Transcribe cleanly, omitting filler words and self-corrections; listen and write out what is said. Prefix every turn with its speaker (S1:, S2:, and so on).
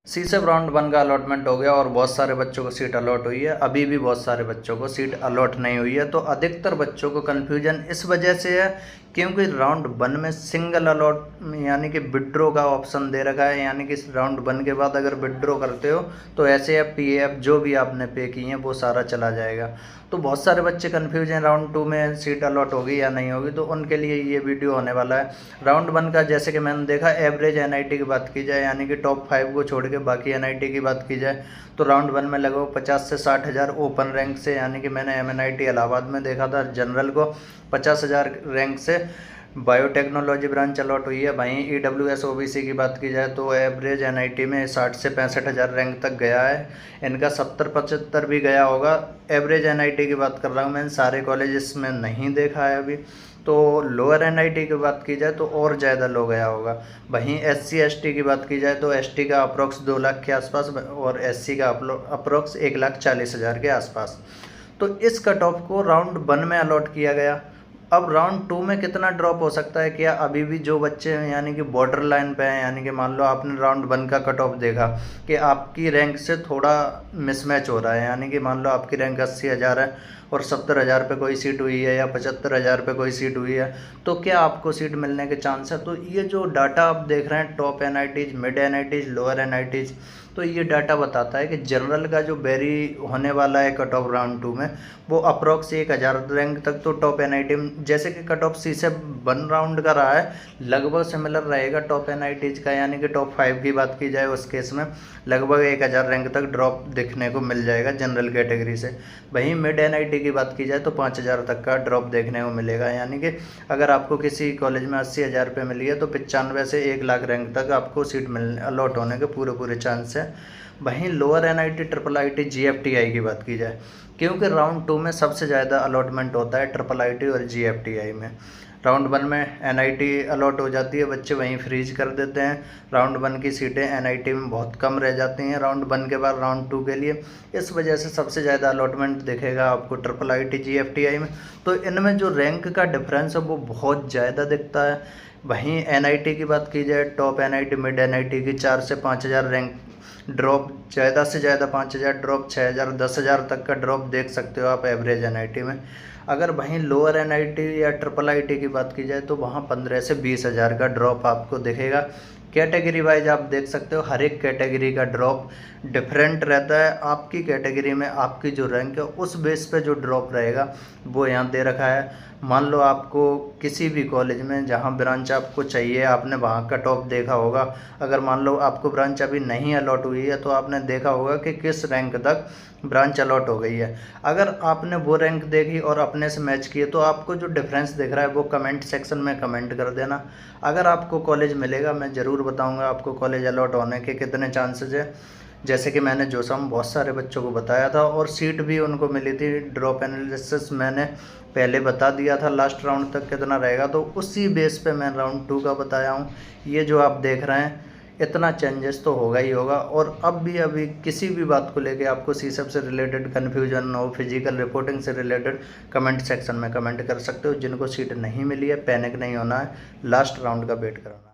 S1: सीसेब round 1 का allotment हो गया और बहुत सारे बच्चों को सीट अलॉट हुई है। अभी भी बहुत सारे बच्चों को सीट अलॉट नहीं हुई है। तो अधिकतर बच्चों को कन्फ्यूजन इस वजह से है क्योंकि राउंड 1 में सिंगल अलॉट यानी कि विड्रॉ का ऑप्शन दे रखा है, यानी कि राउंड 1 के बाद अगर विड्रॉ करते हो तो ऐसे एफ पीएफ जो भी आपने पे की हैं वो सारा चला जाएगा। तो बहुत सारे बच्चे कन्फ्यूज हैं राउंड 2 में सीट अलॉट होगी या नहीं होगी, तो उनके लिए ये वीडियो होने वाला है। राउंड 1 का जैसे कि मैंने देखा, एवरेज एनआईटी की बात की जाए यानी कि टॉप 5 को छोड़ के बाकी एनआईटी की बात की जाए तो राउंड 1 में लगभग 50 से 60 हज़ार ओपन रैंक से, यानी कि मैंने एमएनआईटी इलाहाबाद में देखा था जनरल को 50 हज़ार रैंक से बायोटेक्नोलॉजी ब्रांच अलॉट हुई है। वहीं ईडब्ल्यूएस ओबीसी की बात की जाए तो एवरेज एनआईटी में 60 से 65 हज़ार रैंक तक गया है। इनका 70-75 भी गया होगा। एवरेज एनआईटी की बात कर रहा हूँ, मैंने सारे कॉलेजेस में नहीं देखा है अभी। तो लोअर एनआईटी की बात की जाए तो और ज़्यादा लो गया होगा। वहीं एससी एसटी की बात की जाए तो एसटी का अप्रोक्स 2 लाख के आसपास और एससी का अप्रोक्स 1,40,000 के आसपास। तो इस कट ऑफ को राउंड 1 में अलॉट किया गया। अब राउंड 2 में कितना ड्रॉप हो सकता है? क्या अभी भी जो बच्चे यानी कि बॉर्डर लाइन पे हैं, यानी कि मान लो आपने राउंड 1 का कट ऑफ देखा कि आपकी रैंक से थोड़ा मिसमैच हो रहा है, यानी कि मान लो आपकी रैंक 80,000 है और 70,000 पे कोई सीट हुई है या 75,000 पे कोई सीट हुई है, तो क्या आपको सीट मिलने के चांस है? तो ये जो डाटा आप देख रहे हैं, top NITs, mid NITs, lower NITs, तो ये डाटा बताता है कि जनरल का जो वेरी होने वाला है कट ऑफ राउंड 2 में वो अप्रॉक्स 1,000 रैंक तक तो टॉप एनआईटी में, जैसे कि कट ऑफ सी से 1 राउंड का रहा है, लगभग सिमिलर रहेगा टॉप एनआईटीज का, यानी कि टॉप 5 की बात की जाए उस केस में लगभग 1,000 रैंक तक ड्रॉप देखने को मिल जाएगा जनरल कैटेगरी से। वहीं मिड एनआईटी की बात की जाए तो 5,000 तक का ड्रॉप देखने को मिलेगा, यानी कि अगर आपको किसी कॉलेज में 80,000 पे मिली है तो 95 से 1 लाख रैंक तक आपको सीट मिलने अलॉट होने के पूरे चांस है। वहीं lower NIT, triple IT, GFTI की बात की जाए, क्योंकि राउंड 2 में सबसे ज़्यादा अलॉटमेंट होता है ट्रिपल आईटी और जीएफटीआई में। राउंड 1 में एनआईटी अलॉट हो जाती है, बच्चे वहीं फ्रीज कर देते हैं। राउंड 1 की सीटें एनआईटी में बहुत कम रह जाती हैं राउंड 1 के बाद राउंड 2 के लिए। इस वजह से सबसे ज़्यादा अलॉटमेंट दिखेगा आपको ट्रिपल आईटी, जीएफटीआई में। तो इनमें जो रैंक का डिफरेंस है वो बहुत ज़्यादा दिखता है। वहीं एनआईटी की बात की जाए, टॉप एनआईटी, मिड एनआईटी की 4 से 5,000 रैंक ड्रॉप, ज़्यादा से ज़्यादा 5,000 ड्रॉप, 6,000, 10,000 तक का ड्रॉप देख सकते हो आप एवरेज एनआईटी में। अगर वहीं लोअर एनआईटी या ट्रिपल आईटी की बात की जाए तो वहाँ 15 से 20,000 का ड्रॉप आपको दिखेगा। कैटेगरी वाइज आप देख सकते हो, हर एक कैटेगरी का ड्रॉप डिफरेंट रहता है। आपकी कैटेगरी में आपकी जो रैंक है उस बेस पे जो ड्रॉप रहेगा वो यहाँ दे रखा है। मान लो आपको किसी भी कॉलेज में जहाँ ब्रांच आपको चाहिए, आपने वहाँ कट ऑफ देखा होगा। अगर मान लो आपको ब्रांच अभी नहीं अलॉट हुई है तो आपने देखा होगा कि किस रैंक तक ब्रांच अलॉट हो गई है। अगर आपने वो रैंक देखी और अपने से मैच किए तो आपको जो डिफरेंस दिख रहा है वो कमेंट सेक्शन में कमेंट कर देना। अगर आपको कॉलेज मिलेगा मैं ज़रूर बताऊंगा आपको कॉलेज अलॉट होने के कितने चांसेस है। जैसे कि मैंने जोसम बहुत सारे बच्चों को बताया था और सीट भी उनको मिली थी। ड्रॉप एनालिसिस मैंने पहले बता दिया था लास्ट राउंड तक कितना रहेगा, तो उसी बेस पे मैं राउंड 2 का बताया हूँ। ये जो आप देख रहे हैं इतना चेंजेस तो होगा ही होगा। और अब भी अभी किसी भी बात को लेके आपको सीसेब से रिलेटेड कन्फ्यूजन हो, फिजिकल रिपोर्टिंग से रिलेटेड, कमेंट सेक्शन में कमेंट कर सकते हो। जिनको सीट नहीं मिली है पैनिक नहीं होना है, लास्ट राउंड का वेट कराना है।